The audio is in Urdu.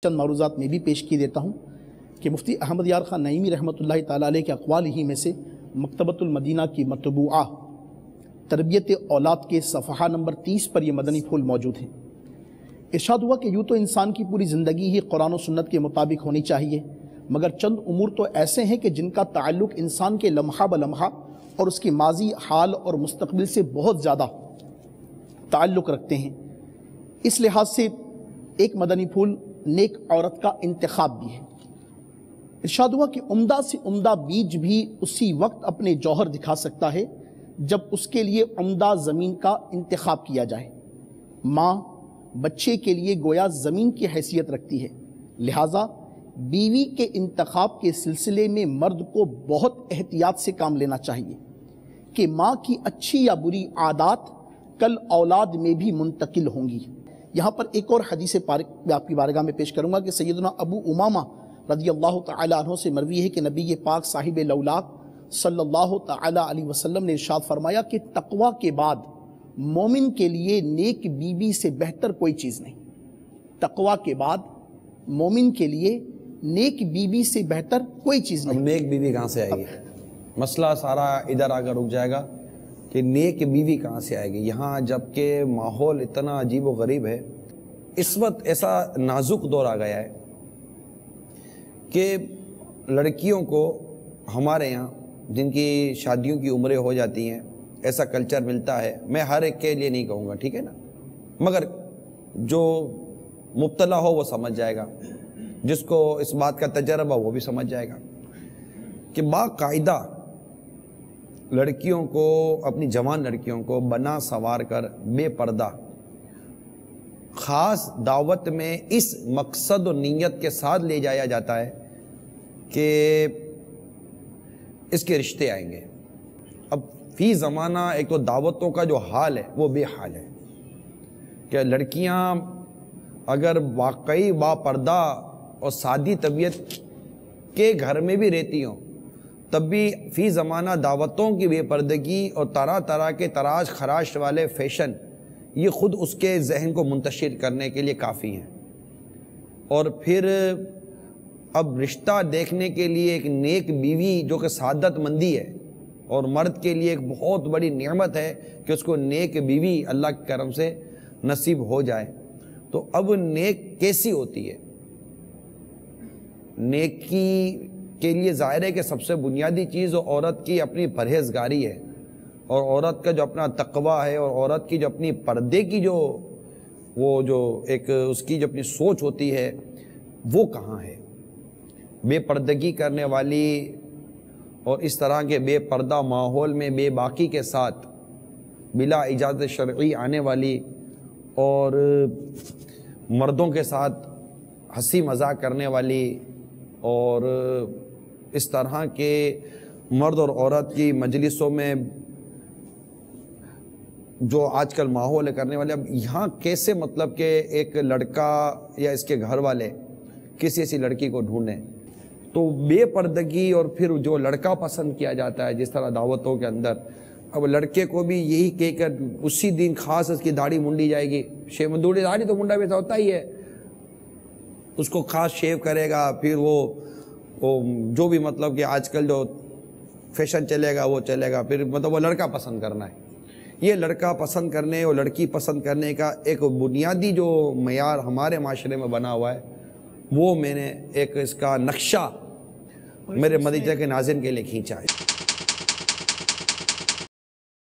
چند معروضات میں بھی پیش کی دیتا ہوں کہ مفتی احمد یار خان نعیمی رحمۃ اللہ تعالیٰ علیہ کے اقوال ہی میں سے مکتبۃ المدینہ کی مطبوعہ تربیت اولاد کے صفحہ نمبر 30 پر یہ مدنی پھول موجود ہیں۔ ارشاد ہوا کہ یوں تو انسان کی پوری زندگی ہی قرآن و سنت کے مطابق ہونی چاہیے، مگر چند امور تو ایسے ہیں کہ جن کا تعلق انسان کے لمحہ بلمحہ اور اس کی ماضی، حال اور مستقبل سے بہت زیادہ تعلق رکھتے ہیں۔ اس لحاظ سے ایک مدنی پھول نیک عورت کا انتخاب بھی ہے۔ ارشاد ہوا کہ عمدہ سے عمدہ بیج بھی اسی وقت اپنے جوہر دکھا سکتا ہے جب اس کے لیے عمدہ زمین کا انتخاب کیا جائے۔ ماں بچے کے لیے گویا زمین کی حیثیت رکھتی ہے، لہٰذا بیوی کے انتخاب کے سلسلے میں مرد کو بہت احتیاط سے کام لینا چاہیے کہ ماں کی اچھی یا بری عادات کل اولاد میں بھی منتقل ہوں گی۔ یہاں پر ایک اور حدیث پاک میں آپ کی بارگاہ میں پیش کروں گا کہ سیدنا ابو امامہ رضی اللہ تعالی عنہ سے مروی ہے کہ نبی پاک صاحب لولاک صلی اللہ تعالی علیہ وسلم نے ارشاد فرمایا کہ تقوی کے بعد مومن کے لیے نیک بیوی سے بہتر کوئی چیز نہیں۔ تقوی کے بعد مومن کے لیے نیک بیوی سے بہتر کوئی چیز نہیں۔ نیک بیوی کہاں سے آئے گی؟ مسئلہ سارا ادھر آ کر رک جائے گا کہ نیک بیوی کہاں سے آئے گی۔ یہاں جبکہ ماحول اتنا عجیب و غریب ہے، اس وقت ایسا نازک دور آ گیا ہے کہ لڑکیوں کو ہمارے یہاں جن کی شادیوں کی عمریں ہو جاتی ہیں ایسا کلچر ملتا ہے۔ میں ہر ایک کے لیے نہیں کہوں گا، ٹھیک ہے نا، مگر جو مبتلا ہو وہ سمجھ جائے گا، جس کو اس بات کا تجربہ وہ بھی سمجھ جائے گا کہ باقاعدہ لڑکیوں کو، اپنی جوان لڑکیوں کو بنا سنوار کر بے پردہ خاص دعوت میں اس مقصد و نیت کے ساتھ لے جایا جاتا ہے کہ اس کے رشتے آئیں گے۔ اب فی زمانہ ایک تو دعوتوں کا جو حال ہے وہ بے حال ہے کہ لڑکیاں اگر واقعی با پردہ اور سادی طبیعت کے گھر میں بھی رہتی ہوں تب بھی فی زمانہ دعوتوں کی بے پردگی اور طرح طرح کے تراش خراش والے فیشن یہ خود اس کے ذہن کو منتشر کرنے کے لیے کافی ہیں۔ اور پھر اب رشتہ دیکھنے کے لیے ایک نیک بیوی جو کہ سعادت مندی ہے، اور مرد کے لیے ایک بہت بڑی نعمت ہے کہ اس کو نیک بیوی اللہ کے کرم سے نصیب ہو جائے۔ تو اب نیک کیسی ہوتی ہے؟ نیکی کے لیے ظاہر ہے کہ سب سے بنیادی چیز عورت کی اپنی پرہیزگاری ہے، اور عورت کا جو اپنا تقوی ہے، اور عورت کی جو اپنی پردے کی جو ایک اس کی جو اپنی سوچ ہوتی ہے وہ کہاں ہے؟ بے پردگی کرنے والی اور اس طرح کے بے پردہ ماحول میں بے باکی کے ساتھ بلا اجازت شرعی آنے والی اور مردوں کے ساتھ ہنسی مذاق کرنے والی اور اس طرح کے مرد اور عورت کی مجلسوں میں جو آج کل ماحول کرنے والے، اب یہاں کیسے مطلب کہ ایک لڑکا یا اس کے گھر والے کسی ایسی لڑکی کو ڈھونڈیں؟ تو بے پردگی، اور پھر جو لڑکا پسند کیا جاتا ہے جس طرح دعوتوں کے اندر، اب لڑکے کو بھی یہی کہہ کر اسی دن خاص اس کی داڑھی منڈی جائے گی، شیمدوڑی داڑھی تو منڈا ویسا ہوتا ہی ہے، اس کو خاص شیو کرے گا، پھر وہ جو بھی مطلب کہ آج کل جو فیشن چلے گا وہ چلے گا، پھر مطلب وہ لڑکا پسند کرنا ہے۔ یہ لڑکا پسند کرنے اور لڑکی پسند کرنے کا ایک بنیادی جو معیار ہمارے معاشرے میں بنا ہوا ہے وہ میں نے ایک اس کا نقشہ میرے مدینہ کے ناظرین کے لیے کھینچا ہے۔